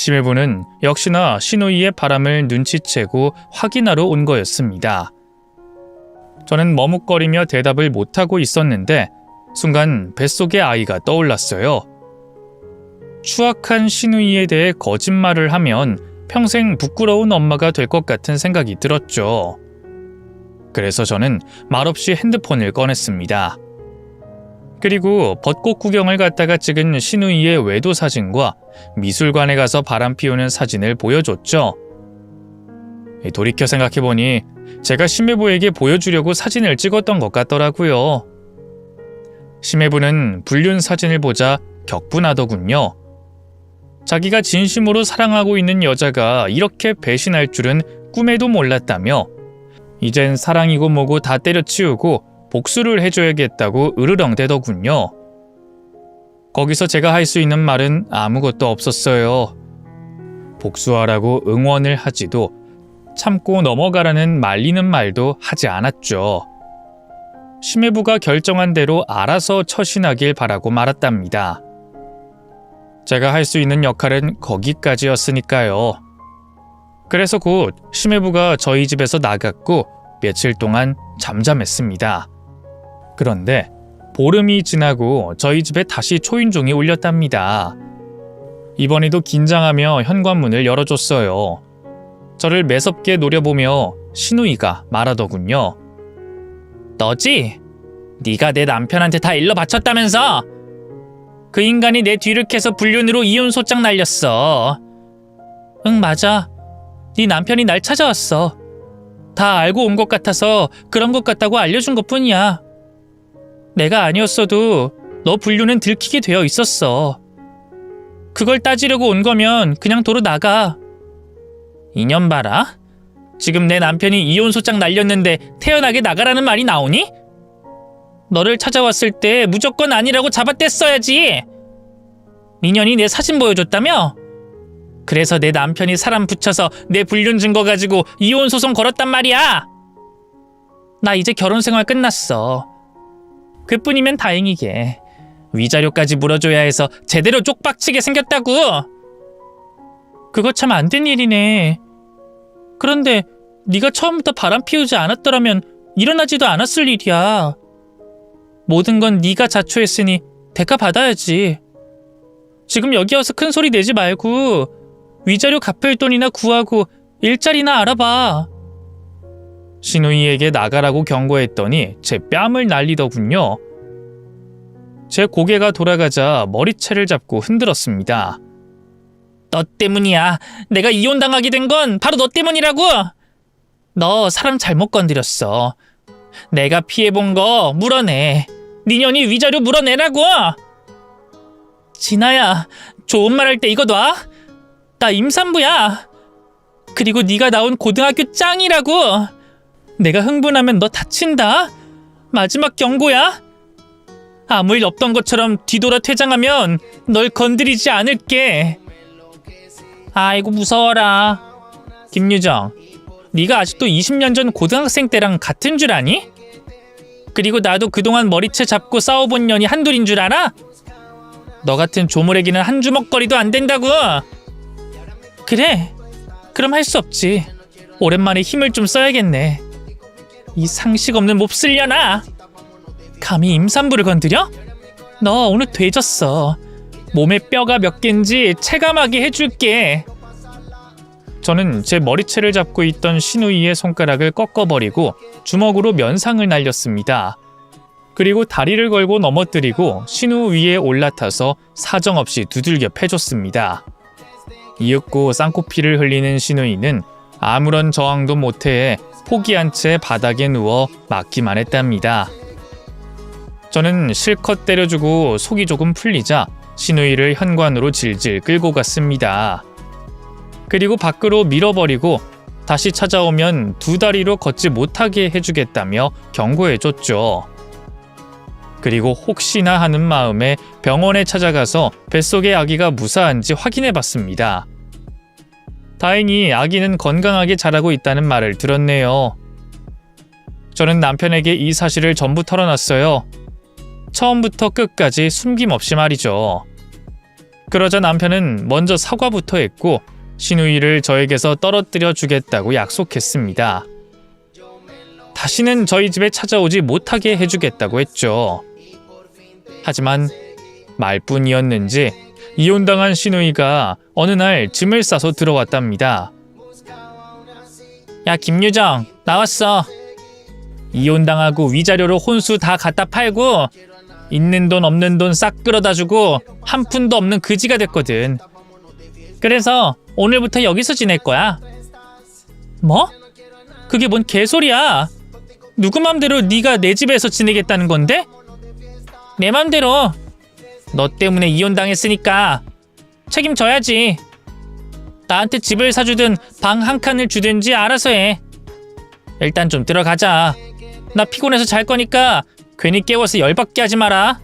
심해부는 역시나 시누이의 바람을 눈치채고 확인하러 온 거였습니다. 저는 머뭇거리며 대답을 못하고 있었는데 순간 뱃속의 아이가 떠올랐어요. 추악한 시누이에 대해 거짓말을 하면 평생 부끄러운 엄마가 될 것 같은 생각이 들었죠. 그래서 저는 말없이 핸드폰을 꺼냈습니다. 그리고 벚꽃 구경을 갔다가 찍은 시누이의 외도 사진과 미술관에 가서 바람 피우는 사진을 보여줬죠. 돌이켜 생각해보니 제가 심해부에게 보여주려고 사진을 찍었던 것 같더라고요. 심해부는 불륜 사진을 보자 격분하더군요. 자기가 진심으로 사랑하고 있는 여자가 이렇게 배신할 줄은 꿈에도 몰랐다며 이젠 사랑이고 뭐고 다 때려치우고 복수를 해줘야겠다고 으르렁대더군요. 거기서 제가 할 수 있는 말은 아무것도 없었어요. 복수하라고 응원을 하지도 참고 넘어가라는 말리는 말도 하지 않았죠. 심해부가 결정한 대로 알아서 처신하길 바라고 말았답니다. 제가 할 수 있는 역할은 거기까지였으니까요. 그래서 곧 심해부가 저희 집에서 나갔고 며칠 동안 잠잠했습니다. 그런데 보름이 지나고 저희 집에 다시 초인종이 울렸답니다. 이번에도 긴장하며 현관문을 열어줬어요. 저를 매섭게 노려보며 시누이가 말하더군요. 너지? 네가 내 남편한테 다 일러 바쳤다면서? 그 인간이 내 뒤를 캐서 불륜으로 이혼 소장 날렸어. 응, 맞아. 네 남편이 날 찾아왔어. 다 알고 온 것 같아서 그런 것 같다고 알려준 것뿐이야. 내가 아니었어도 너 불륜은 들키게 되어 있었어. 그걸 따지려고 온 거면 그냥 도로 나가. 이년 봐라. 지금 내 남편이 이혼 소장 날렸는데 태연하게 나가라는 말이 나오니? 너를 찾아왔을 때 무조건 아니라고 잡아댔어야지. 민현이 내 사진 보여줬다며? 그래서 내 남편이 사람 붙여서 내 불륜 증거 가지고 이혼 소송 걸었단 말이야. 나 이제 결혼 생활 끝났어. 그뿐이면 다행이게. 위자료까지 물어줘야 해서 제대로 쪽박치게 생겼다고. 그거 참 안 된 일이네. 그런데 네가 처음부터 바람 피우지 않았더라면 일어나지도 않았을 일이야. 모든 건 네가 자초했으니 대가 받아야지. 지금 여기 와서 큰 소리 내지 말고 위자료 갚을 돈이나 구하고 일자리나 알아봐. 시누이에게 나가라고 경고했더니 제 뺨을 날리더군요. 제 고개가 돌아가자 머리채를 잡고 흔들었습니다. 너 때문이야. 내가 이혼당하게 된 건 바로 너 때문이라고. 너 사람 잘못 건드렸어. 내가 피해본 거 물어내. 네 년이 위자료 물어내라고. 진아야, 좋은 말 할 때 이거 놔. 나 임산부야. 그리고 네가 나온 고등학교 짱이라고. 내가 흥분하면 너 다친다. 마지막 경고야. 아무 일 없던 것처럼 뒤돌아 퇴장하면 널 건드리지 않을게. 아이고 무서워라. 김유정, 네가 아직도 20년 전 고등학생 때랑 같은 줄 아니? 그리고 나도 그동안 머리채 잡고 싸워본 년이 한둘인 줄 알아? 너 같은 조물애기는 한 주먹거리도 안 된다고. 그래, 그럼 할 수 없지. 오랜만에 힘을 좀 써야겠네. 이 상식 없는 몹쓸려나. 감히 임산부를 건드려? 너 오늘 되졌어. 몸에 뼈가 몇 개인지 체감하게 해줄게. 저는 제 머리채를 잡고 있던 시누이의 손가락을 꺾어버리고 주먹으로 면상을 날렸습니다. 그리고 다리를 걸고 넘어뜨리고 시누 위에 올라타서 사정없이 두들겨 패줬습니다. 이윽고 쌍코피를 흘리는 시누이는 아무런 저항도 못해 포기한 채 바닥에 누워 맞기만 했답니다. 저는 실컷 때려주고 속이 조금 풀리자 시누이를 현관으로 질질 끌고 갔습니다. 그리고 밖으로 밀어버리고 다시 찾아오면 두 다리로 걷지 못하게 해주겠다며 경고해줬죠. 그리고 혹시나 하는 마음에 병원에 찾아가서 뱃속의 아기가 무사한지 확인해봤습니다. 다행히 아기는 건강하게 자라고 있다는 말을 들었네요. 저는 남편에게 이 사실을 전부 털어놨어요. 처음부터 끝까지 숨김없이 말이죠. 그러자 남편은 먼저 사과부터 했고 신우이를 저에게서 떨어뜨려 주겠다고 약속했습니다. 다시는 저희 집에 찾아오지 못하게 해주겠다고 했죠. 하지만 말뿐이었는지 이혼당한 신우이가 어느 날 짐을 싸서 들어왔답니다. 야, 김유정, 나왔어. 이혼당하고 위자료로 혼수 다 갖다 팔고 있는 돈 없는 돈 싹 끌어다 주고 한 푼도 없는 그지가 됐거든. 그래서 오늘부터 여기서 지낼 거야. 뭐? 그게 뭔 개소리야. 누구 맘대로 네가 내 집에서 지내겠다는 건데? 내 맘대로. 너 때문에 이혼당했으니까 책임져야지. 나한테 집을 사주든 방 한 칸을 주든지 알아서 해. 일단 좀 들어가자. 나 피곤해서 잘 거니까 괜히 깨워서 열받게 하지 마라.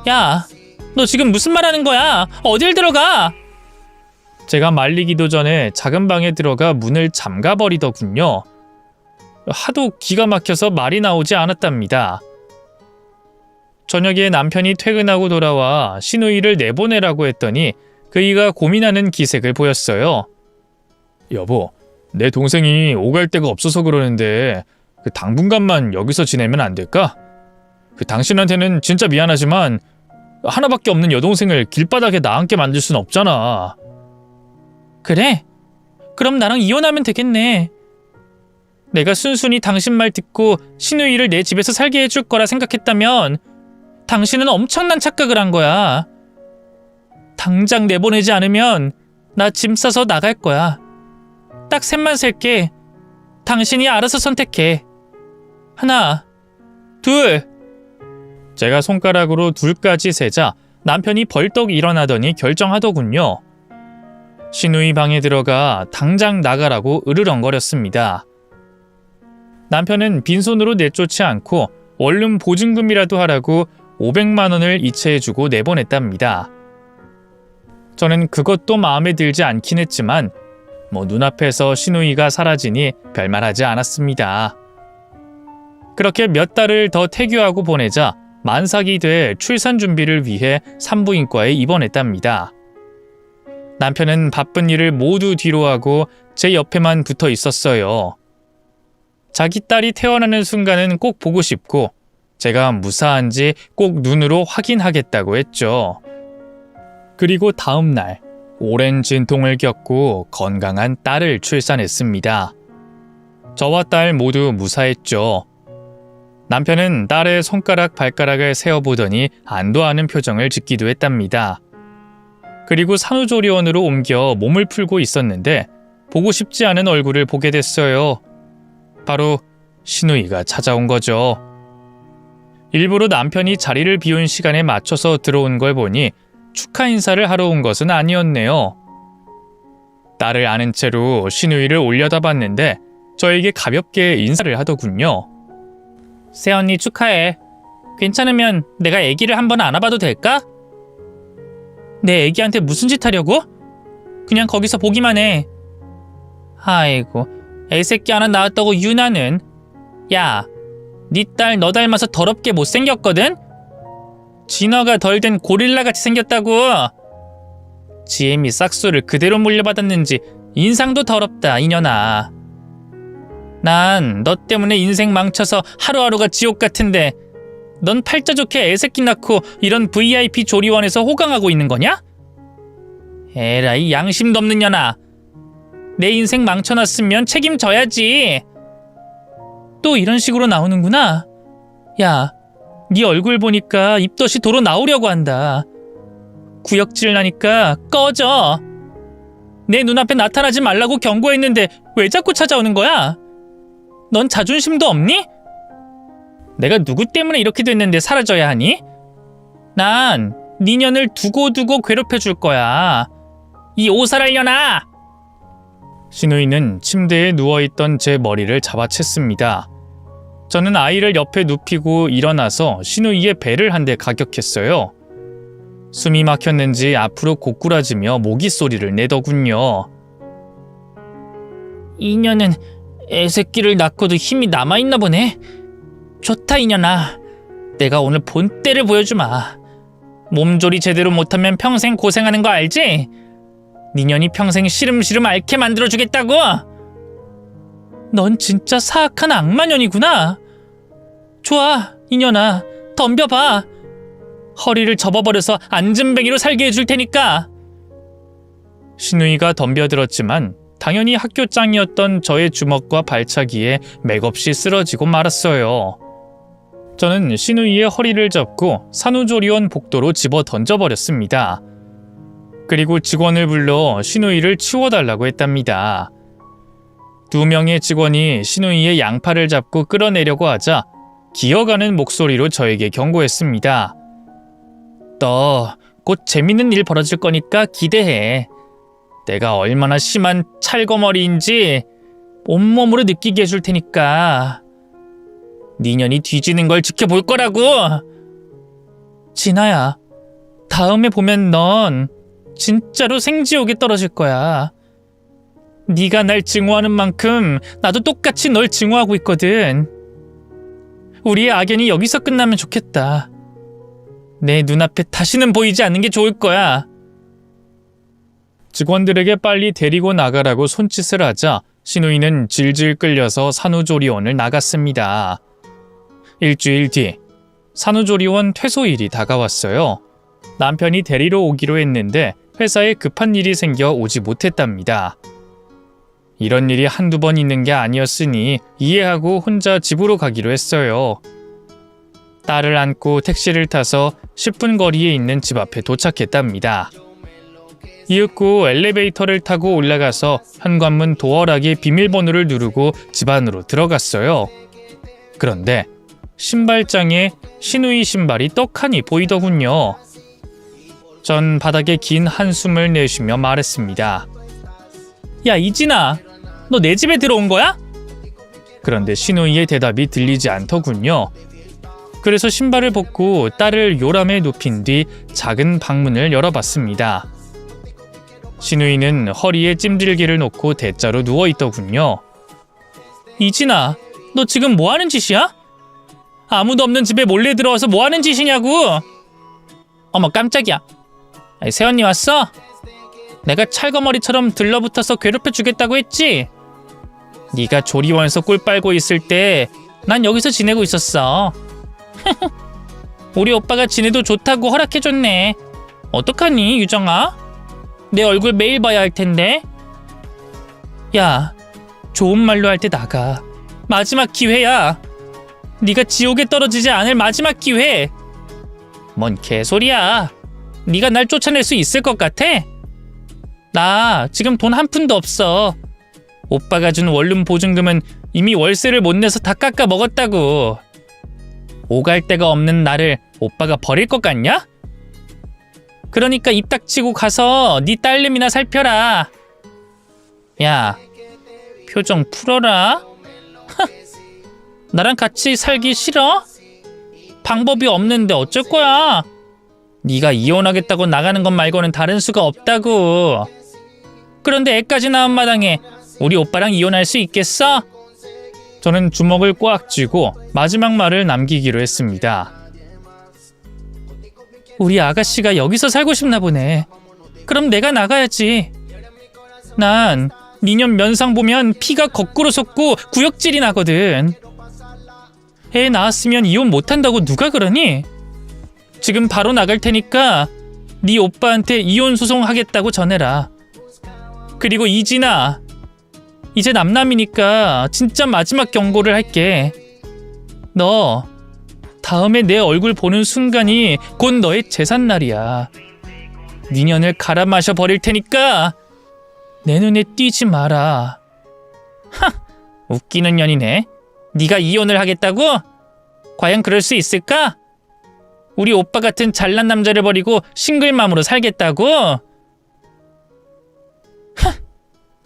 야, 너 지금 무슨 말 하는 거야? 어딜 들어가? 제가 말리기도 전에 작은 방에 들어가 문을 잠가버리더군요. 하도 기가 막혀서 말이 나오지 않았답니다. 저녁에 남편이 퇴근하고 돌아와 신우이를 내보내라고 했더니 그이가 고민하는 기색을 보였어요. 여보, 내 동생이 오갈 데가 없어서 그러는데 당분간만 여기서 지내면 안 될까? 당신한테는 진짜 미안하지만 하나밖에 없는 여동생을 길바닥에 나앉게 만들 순 없잖아. 그래? 그럼 나랑 이혼하면 되겠네. 내가 순순히 당신 말 듣고 신우이를 내 집에서 살게 해줄 거라 생각했다면 당신은 엄청난 착각을 한 거야. 당장 내보내지 않으면 나 짐 싸서 나갈 거야. 딱 셋만 셀게. 당신이 알아서 선택해. 하나, 둘. 제가 손가락으로 둘까지 세자 남편이 벌떡 일어나더니 결정하더군요. 신우이 방에 들어가 당장 나가라고 으르렁거렸습니다. 남편은 빈손으로 내쫓지 않고 얼른 보증금이라도 하라고 500만 원을 이체해주고 내보냈답니다. 저는 그것도 마음에 들지 않긴 했지만 눈앞에서 신우이가 사라지니 별말하지 않았습니다. 그렇게 몇 달을 더 태교하고 보내자 만삭이 돼 출산 준비를 위해 산부인과에 입원했답니다. 남편은 바쁜 일을 모두 뒤로하고 제 옆에만 붙어 있었어요. 자기 딸이 태어나는 순간은 꼭 보고 싶고 제가 무사한지 꼭 눈으로 확인하겠다고 했죠. 그리고 다음 날 오랜 진통을 겪고 건강한 딸을 출산했습니다. 저와 딸 모두 무사했죠. 남편은 딸의 손가락 발가락을 세어보더니 안도하는 표정을 짓기도 했답니다. 그리고 산후조리원으로 옮겨 몸을 풀고 있었는데 보고 싶지 않은 얼굴을 보게 됐어요. 바로 신우이가 찾아온 거죠. 일부러 남편이 자리를 비운 시간에 맞춰서 들어온 걸 보니 축하 인사를 하러 온 것은 아니었네요. 딸을 안은 채로 신우이를 올려다봤는데 저에게 가볍게 인사를 하더군요. 새언니 축하해. 괜찮으면 내가 애기를 한번 안아봐도 될까? 내 애기한테 무슨 짓 하려고? 그냥 거기서 보기만 해. 아이고, 애새끼 하나 낳았다고 유나는. 야, 네 딸 너 닮아서 더럽게 못생겼거든? 진화가 덜 된 고릴라같이 생겼다고. 지엠이 싹수를 그대로 물려받았는지 인상도 더럽다, 이년아. 난 너 때문에 인생 망쳐서 하루하루가 지옥 같은데 넌 팔자 좋게 애새끼 낳고 이런 VIP 조리원에서 호강하고 있는 거냐? 에라이 양심도 없는 년아. 내 인생 망쳐놨으면 책임져야지. 또 이런 식으로 나오는구나. 야, 네 얼굴 보니까 입덧이 도로 나오려고 한다. 구역질 나니까 꺼져. 내 눈앞에 나타나지 말라고 경고했는데 왜 자꾸 찾아오는 거야? 넌 자존심도 없니? 내가 누구 때문에 이렇게 됐는데 사라져야 하니? 난 네 년을 두고두고 괴롭혀줄 거야. 이 오살할려나! 신우이는 침대에 누워있던 제 머리를 잡아챘습니다. 저는 아이를 옆에 눕히고 일어나서 신우이의 배를 한 대 가격했어요. 숨이 막혔는지 앞으로 고꾸라지며 모기 소리를 내더군요. 이년은 애새끼를 낳고도 힘이 남아있나 보네. 좋다 이년아. 내가 오늘 본때를 보여주마. 몸조리 제대로 못하면 평생 고생하는 거 알지? 니년이 평생 시름시름 앓게 만들어주겠다고! 넌 진짜 사악한 악마년이구나. 좋아, 이년아, 덤벼봐. 허리를 접어버려서 앉은뱅이로 살게 해줄 테니까. 신우이가 덤벼들었지만 당연히 학교 짱이었던 저의 주먹과 발차기에 맥없이 쓰러지고 말았어요. 저는 신우이의 허리를 잡고 산후조리원 복도로 집어 던져버렸습니다. 그리고 직원을 불러 신우이를 치워달라고 했답니다. 2명의 직원이 신우이의 양팔을 잡고 끌어내려고 하자 기어가는 목소리로 저에게 경고했습니다. 너 곧 재밌는 일 벌어질 거니까 기대해. 내가 얼마나 심한 찰거머리인지 온몸으로 느끼게 해줄 테니까. 니년이 뒤지는 걸 지켜볼 거라고. 진아야, 다음에 보면 넌 진짜로 생지옥에 떨어질 거야. 네가 날 증오하는 만큼 나도 똑같이 널 증오하고 있거든. 우리의 악연이 여기서 끝나면 좋겠다. 내 눈앞에 다시는 보이지 않는 게 좋을 거야. 직원들에게 빨리 데리고 나가라고 손짓을 하자 신우이는 질질 끌려서 산후조리원을 나갔습니다. 일주일 뒤 산후조리원 퇴소일이 다가왔어요. 남편이 데리러 오기로 했는데 회사에 급한 일이 생겨 오지 못했답니다. 이런 일이 한두 번 있는 게 아니었으니 이해하고 혼자 집으로 가기로 했어요. 딸을 안고 택시를 타서 10분 거리에 있는 집 앞에 도착했답니다. 이윽고 엘리베이터를 타고 올라가서 현관문 도어락의 비밀번호를 누르고 집 안으로 들어갔어요. 그런데 신발장에 신우이 신발이 떡하니 보이더군요. 전 바닥에 긴 한숨을 내쉬며 말했습니다. 야, 이진아, 너 내 집에 들어온 거야? 그런데 신우이의 대답이 들리지 않더군요. 그래서 신발을 벗고 딸을 요람에 눕힌 뒤 작은 방문을 열어봤습니다. 신우이는 허리에 찜질기를 놓고 대자로 누워있더군요. 이진아, 너 지금 뭐하는 짓이야? 아무도 없는 집에 몰래 들어와서 뭐하는 짓이냐고! 어머, 깜짝이야. 새언니 왔어? 내가 찰거머리처럼 들러붙어서 괴롭혀주겠다고 했지? 네가 조리원에서 꿀 빨고 있을 때 난 여기서 지내고 있었어. 우리 오빠가 지내도 좋다고 허락해줬네. 어떡하니, 유정아? 내 얼굴 매일 봐야 할 텐데. 야, 좋은 말로 할 때 나가. 마지막 기회야. 네가 지옥에 떨어지지 않을 마지막 기회. 뭔 개소리야. 네가 날 쫓아낼 수 있을 것 같아? 나 지금 돈 한 푼도 없어. 오빠가 준 원룸 보증금은 이미 월세를 못 내서 다 깎아 먹었다고. 오갈 데가 없는 나를 오빠가 버릴 것 같냐? 그러니까 입 닥치고 가서 네 딸내미나 살펴라. 야, 표정 풀어라. 나랑 같이 살기 싫어? 방법이 없는데 어쩔 거야? 네가 이혼하겠다고 나가는 것 말고는 다른 수가 없다고. 그런데 애까지 낳은 마당에 우리 오빠랑 이혼할 수 있겠어? 저는 주먹을 꽉 쥐고 마지막 말을 남기기로 했습니다. 우리 아가씨가 여기서 살고 싶나 보네. 그럼 내가 나가야지. 난 니년 면상 보면 피가 거꾸로 솟고 구역질이 나거든. 애 낳았으면 이혼 못한다고 누가 그러니? 지금 바로 나갈 테니까 네 오빠한테 이혼 소송하겠다고 전해라. 그리고 이진아, 이제 남남이니까 진짜 마지막 경고를 할게. 너 다음에 내 얼굴 보는 순간이 곧 너의 제삿날이야. 니년을 갈아 마셔 버릴 테니까 내 눈에 띄지 마라. 하! 웃기는 년이네. 네가 이혼을 하겠다고? 과연 그럴 수 있을까? 우리 오빠 같은 잘난 남자를 버리고 싱글맘으로 살겠다고? 하!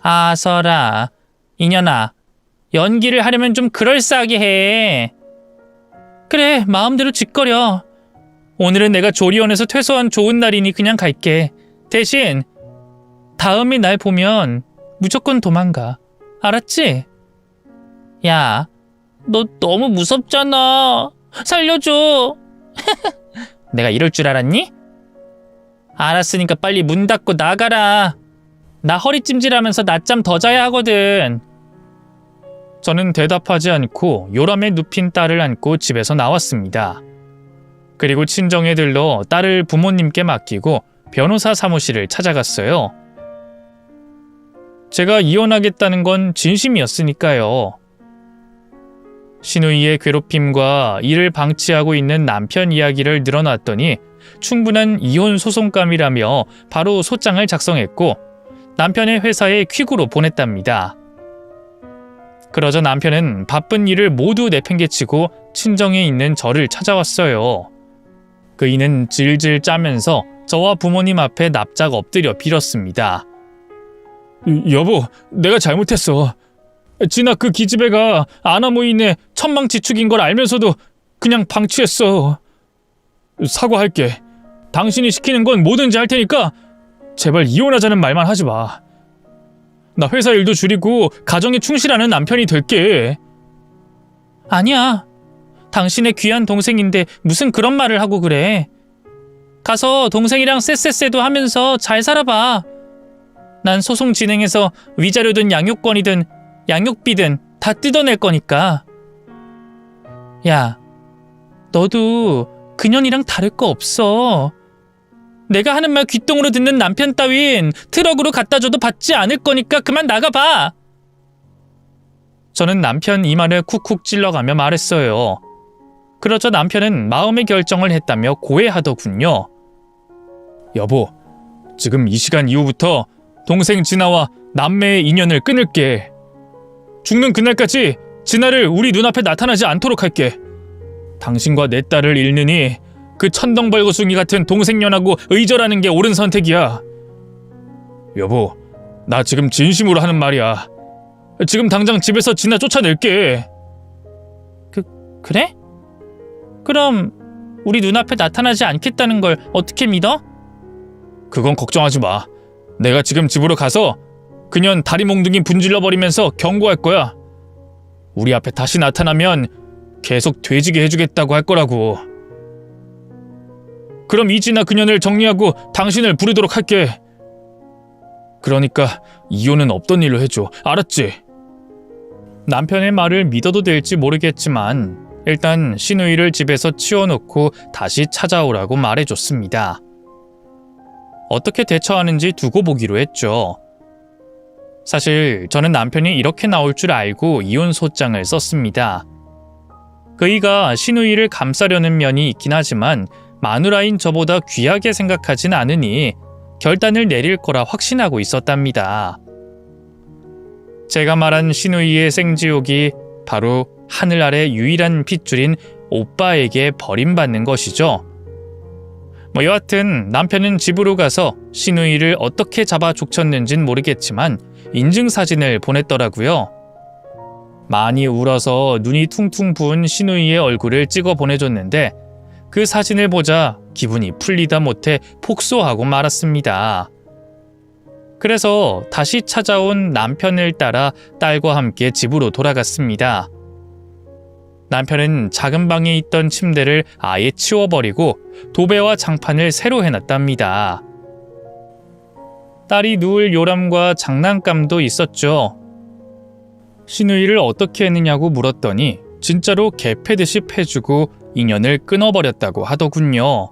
아서라, 이년아, 연기를 하려면 좀 그럴싸하게 해. 그래, 마음대로 짓거려. 오늘은 내가 조리원에서 퇴소한 좋은 날이니 그냥 갈게. 대신 다음에 날 보면 무조건 도망가. 알았지? 야, 너 너무 무섭잖아. 살려줘. 내가 이럴 줄 알았니? 알았으니까 빨리 문 닫고 나가라. 나 허리 찜질하면서 낮잠 더 자야 하거든. 저는 대답하지 않고 요람에 눕힌 딸을 안고 집에서 나왔습니다. 그리고 친정에 들러 딸을 부모님께 맡기고 변호사 사무실을 찾아갔어요. 제가 이혼하겠다는 건 진심이었으니까요. 시누이의 괴롭힘과 이를 방치하고 있는 남편 이야기를 늘어놨더니 충분한 이혼 소송감이라며 바로 소장을 작성했고 남편의 회사에 퀵으로 보냈답니다. 그러자 남편은 바쁜 일을 모두 내팽개치고 친정에 있는 저를 찾아왔어요. 그이는 질질 짜면서 저와 부모님 앞에 납작 엎드려 빌었습니다. 여보, 내가 잘못했어. 진아 그 기집애가 아나무인의 천망지축인 걸 알면서도 그냥 방치했어. 사과할게. 당신이 시키는 건 뭐든지 할 테니까 제발 이혼하자는 말만 하지 마. 나 회사 일도 줄이고 가정에 충실하는 남편이 될게. 아니야. 당신의 귀한 동생인데 무슨 그런 말을 하고 그래. 가서 동생이랑 쎄쎄쎄도 하면서 잘 살아봐. 난 소송 진행해서 위자료든 양육권이든 양육비든 다 뜯어낼 거니까. 야, 너도 그년이랑 다를 거 없어. 내가 하는 말 귓등으로 듣는 남편 따윈 트럭으로 갖다 줘도 받지 않을 거니까 그만 나가봐. 저는 남편 이마를 쿡쿡 찔러가며 말했어요. 그러자 남편은 마음의 결정을 했다며 고해하더군요. 여보, 지금 이 시간 이후부터 동생 진아와 남매의 인연을 끊을게. 죽는 그날까지 진아를 우리 눈앞에 나타나지 않도록 할게. 당신과 내 딸을 잃느니 그 천덩벌거숭이 같은 동생년하고 의절하는 게 옳은 선택이야. 여보, 나 지금 진심으로 하는 말이야. 지금 당장 집에서 진아 쫓아낼게. 그래? 그럼 우리 눈앞에 나타나지 않겠다는 걸 어떻게 믿어? 그건 걱정하지 마. 내가 지금 집으로 가서 그년 다리 몽둥이 분질러버리면서 경고할 거야. 우리 앞에 다시 나타나면 계속 돼지게 해주겠다고 할 거라고. 그럼 이진아 그년을 정리하고 당신을 부르도록 할게. 그러니까 이혼은 없던 일로 해줘. 알았지? 남편의 말을 믿어도 될지 모르겠지만 일단 시누이를 집에서 치워놓고 다시 찾아오라고 말해줬습니다. 어떻게 대처하는지 두고 보기로 했죠. 사실 저는 남편이 이렇게 나올 줄 알고 이혼 소장을 썼습니다. 그이가 시누이를 감싸려는 면이 있긴 하지만 마누라인 저보다 귀하게 생각하진 않으니 결단을 내릴 거라 확신하고 있었답니다. 제가 말한 시누이의 생지옥이 바로 하늘 아래 유일한 핏줄인 오빠에게 버림받는 것이죠. 여하튼 남편은 집으로 가서 시누이를 어떻게 잡아 족쳤는진 모르겠지만 인증사진을 보냈더라고요. 많이 울어서 눈이 퉁퉁 부은 시누이의 얼굴을 찍어 보내줬는데 그 사진을 보자 기분이 풀리다 못해 폭소하고 말았습니다. 그래서 다시 찾아온 남편을 따라 딸과 함께 집으로 돌아갔습니다. 남편은 작은 방에 있던 침대를 아예 치워버리고 도배와 장판을 새로 해놨답니다. 딸이 누울 요람과 장난감도 있었죠. 시누이를 어떻게 했느냐고 물었더니 진짜로 개 패듯이 패주고 인연을 끊어버렸다고 하더군요.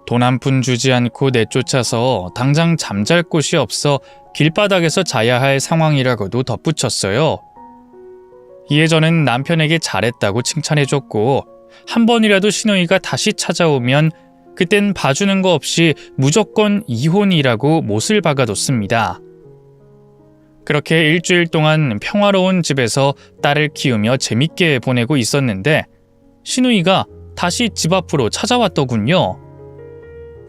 돈 한 푼 주지 않고 내쫓아서 당장 잠잘 곳이 없어 길바닥에서 자야 할 상황이라고도 덧붙였어요. 이에 저는 남편에게 잘했다고 칭찬해줬고 한 번이라도 시누이가 다시 찾아오면 그땐 봐주는 거 없이 무조건 이혼이라고 못을 박아뒀습니다. 그렇게 일주일 동안 평화로운 집에서 딸을 키우며 재밌게 보내고 있었는데 시누이가 다시 집 앞으로 찾아왔더군요.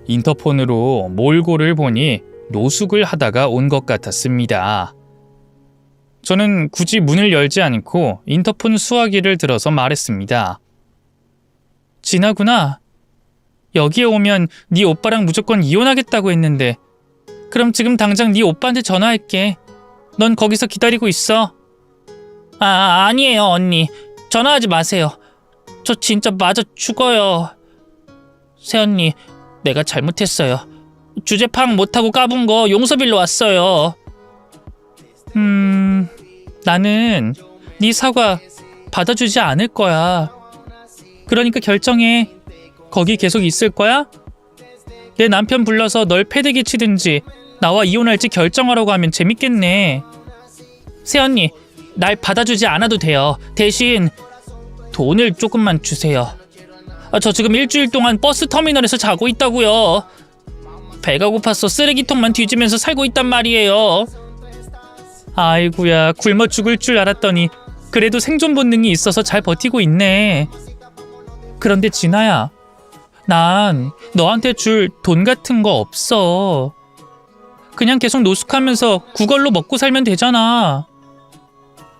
인터폰으로 몰골을 보니 노숙을 하다가 온 것 같았습니다. 저는 굳이 문을 열지 않고 인터폰 수화기를 들어서 말했습니다. 진아구나. 여기에 오면 네 오빠랑 무조건 이혼하겠다고 했는데 그럼 지금 당장 네 오빠한테 전화할게. 넌 거기서 기다리고 있어. 아니에요 언니. 전화하지 마세요. 저 진짜 맞아 죽어요. 새언니, 내가 잘못했어요. 주제 파악 못하고 까분 거 용서빌러 왔어요. 나는 네 사과 받아주지 않을 거야. 그러니까 결정해. 거기 계속 있을 거야? 내 남편 불러서 널 패대기 치든지 나와 이혼할지 결정하라고 하면 재밌겠네. 새언니, 날 받아주지 않아도 돼요. 대신 돈을 조금만 주세요. 저 지금 일주일 동안 버스 터미널에서 자고 있다고요. 배가 고파서 쓰레기통만 뒤지면서 살고 있단 말이에요. 아이고야, 굶어 죽을 줄 알았더니 그래도 생존 본능이 있어서 잘 버티고 있네. 그런데 진아야, 난 너한테 줄 돈 같은 거 없어. 그냥 계속 노숙하면서 구걸로 먹고 살면 되잖아.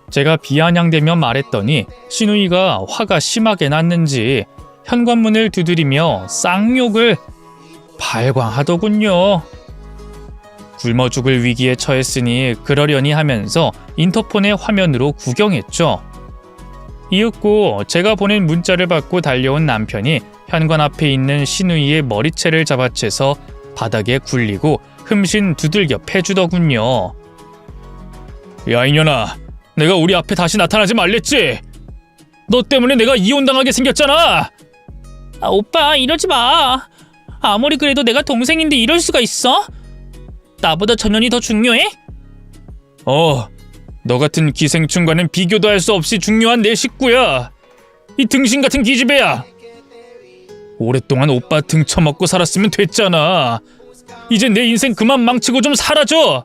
제가 비아냥대며 말했더니 신우이가 화가 심하게 났는지 현관문을 두드리며 쌍욕을 발광하더군요. 굶어 죽을 위기에 처했으니 그러려니 하면서 인터폰의 화면으로 구경했죠. 이윽고 제가 보낸 문자를 받고 달려온 남편이 현관 앞에 있는 신우이의 머리채를 잡아채서 바닥에 굴리고 흠신 두들겨 패주더군요. 야 이년아, 내가 우리 앞에 다시 나타나지 말랬지? 너 때문에 내가 이혼당하게 생겼잖아. 오빠, 이러지 마. 아무리 그래도 내가 동생인데 이럴 수가 있어? 나보다 전현이 더 중요해? 너 같은 기생충과는 비교도 할 수 없이 중요한 내 식구야. 이 등신 같은 기집애야. 오랫동안 오빠 등 쳐먹고 살았으면 됐잖아. 이제 내 인생 그만 망치고 좀 살아줘.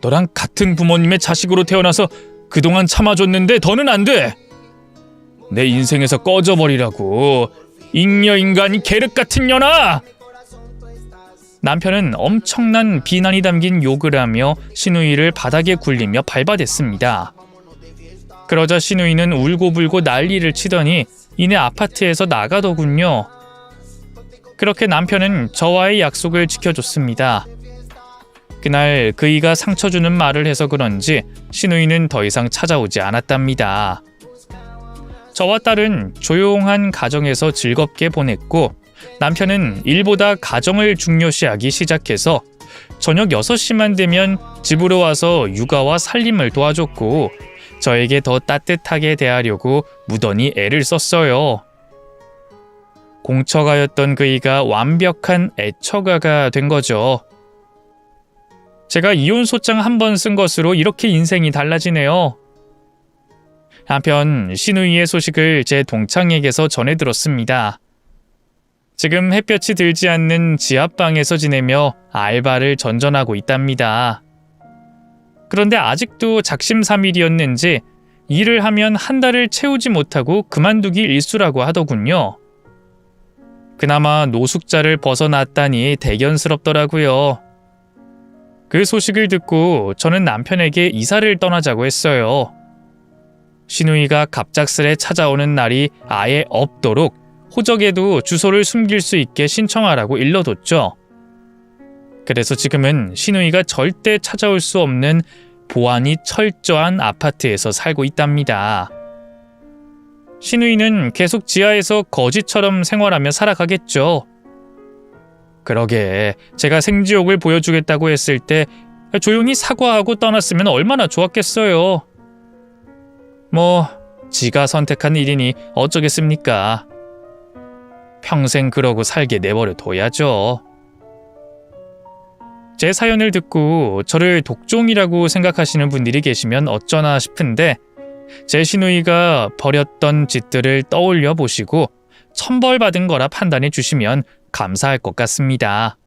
너랑 같은 부모님의 자식으로 태어나서 그동안 참아줬는데 더는 안 돼. 내 인생에서 꺼져버리라고. 잉여인간 계륵 같은 년아. 남편은 엄청난 비난이 담긴 욕을 하며 신우이를 바닥에 굴리며 밟아댔습니다. 그러자 신우이는 울고불고 난리를 치더니 이내 아파트에서 나가더군요. 그렇게 남편은 저와의 약속을 지켜줬습니다. 그날 그이가 상처 주는 말을 해서 그런지 신우이는 더 이상 찾아오지 않았답니다. 저와 딸은 조용한 가정에서 즐겁게 보냈고 남편은 일보다 가정을 중요시하기 시작해서 저녁 6시만 되면 집으로 와서 육아와 살림을 도와줬고 저에게 더 따뜻하게 대하려고 무던히 애를 썼어요. 공처가였던 그이가 완벽한 애처가가 된 거죠. 제가 이혼 소장 한 번 쓴 것으로 이렇게 인생이 달라지네요. 한편 신우이의 소식을 제 동창에게서 전해 들었습니다. 지금 햇볕이 들지 않는 지하방에서 지내며 알바를 전전하고 있답니다. 그런데 아직도 작심삼일이었는지 일을 하면 한 달을 채우지 못하고 그만두기 일쑤라고 하더군요. 그나마 노숙자를 벗어났다니 대견스럽더라고요. 그 소식을 듣고 저는 남편에게 이사를 떠나자고 했어요. 신우이가 갑작스레 찾아오는 날이 아예 없도록 호적에도 주소를 숨길 수 있게 신청하라고 일러뒀죠. 그래서 지금은 신우이가 절대 찾아올 수 없는 보안이 철저한 아파트에서 살고 있답니다. 신우이는 계속 지하에서 거지처럼 생활하며 살아가겠죠. 그러게 제가 생지옥을 보여주겠다고 했을 때 조용히 사과하고 떠났으면 얼마나 좋았겠어요. 뭐 지가 선택한 일이니 어쩌겠습니까. 평생 그러고 살게 내버려 둬야죠. 제 사연을 듣고 저를 독종이라고 생각하시는 분들이 계시면 어쩌나 싶은데 제 신우이가 벌였던 짓들을 떠올려 보시고 천벌받은 거라 판단해 주시면 감사할 것 같습니다.